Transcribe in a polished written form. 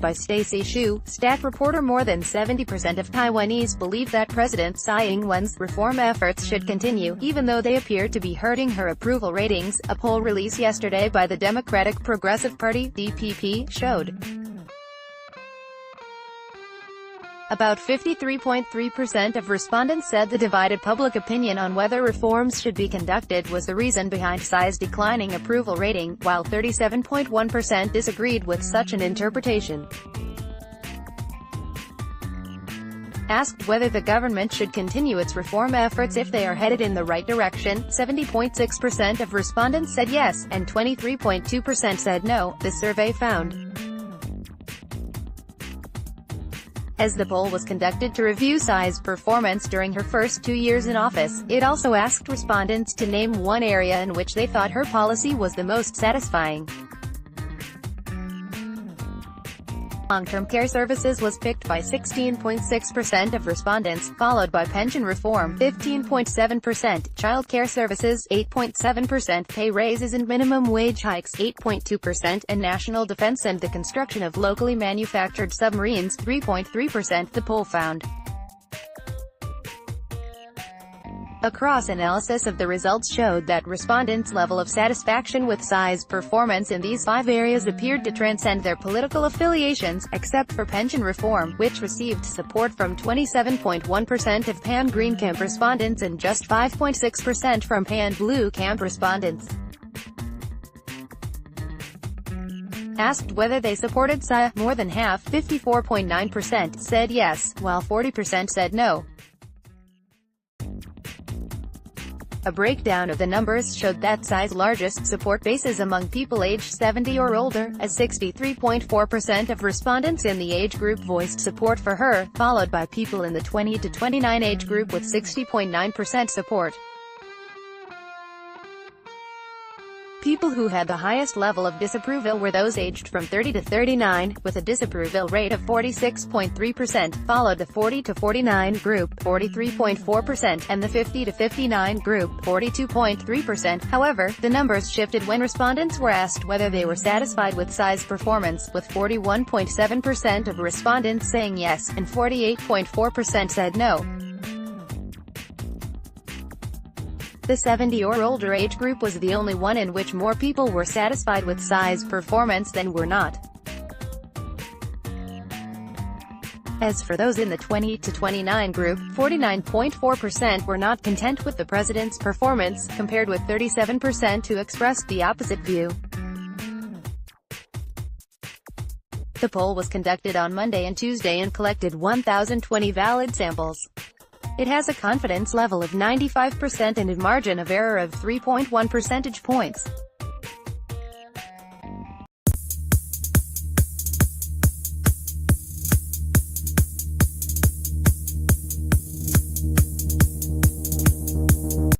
by Stacy Hsu, stat reporter. More than 70% of Taiwanese believe that President Tsai Ing-wen's reform efforts should continue, even though they appear to be hurting her approval ratings, a poll released yesterday by the Democratic Progressive Party (DPP) showed. About 53.3% of respondents said the divided public opinion on whether reforms should be conducted was the reason behind Tsai's declining approval rating, while 37.1% disagreed with such an interpretation. Asked whether the government should continue its reform efforts if they are headed in the right direction, 70.6% of respondents said yes, and 23.2% said no, the survey found. As the poll was conducted to review Tsai's performance during her first 2 years in office, it also asked respondents to name one area in which they thought her policy was the most satisfying. Long-term care services was picked by 16.6% of respondents, followed by pension reform, 15.7%, child care services, 8.7%, pay raises and minimum wage hikes, 8.2%, and national defense and the construction of locally manufactured submarines, 3.3%, the poll found. A cross-analysis of the results showed that respondents' level of satisfaction with Tsai's performance in these 5 areas appeared to transcend their political affiliations, except for pension reform, which received support from 27.1% of Pan-Green Camp respondents and just 5.6% from Pan-Blue Camp respondents. Asked whether they supported Tsai, more than half, 54.9%, said yes, while 40% said no. A breakdown of the numbers showed that Tsai's largest support base is among people aged 70 or older, as 63.4% of respondents in the age group voiced support for her, followed by people in the 20 to 29 age group with 60.9% support. People who had the highest level of disapproval were those aged from 30 to 39, with a disapproval rate of 46.3%, followed the 40 to 49 group, 43.4%, and the 50 to 59 group, 42.3%. However, the numbers shifted when respondents were asked whether they were satisfied with Tsai's performance, with 41.7% of respondents saying yes, and 48.4% said no. The 70 or older age group was the only one in which more people were satisfied with Tsai's performance than were not. As for those in the 20 to 29 group, 49.4% were not content with the president's performance, compared with 37% who expressed the opposite view. The poll was conducted on Monday and Tuesday and collected 1,020 valid samples. It has a confidence level of 95% and a margin of error of 3.1 percentage points.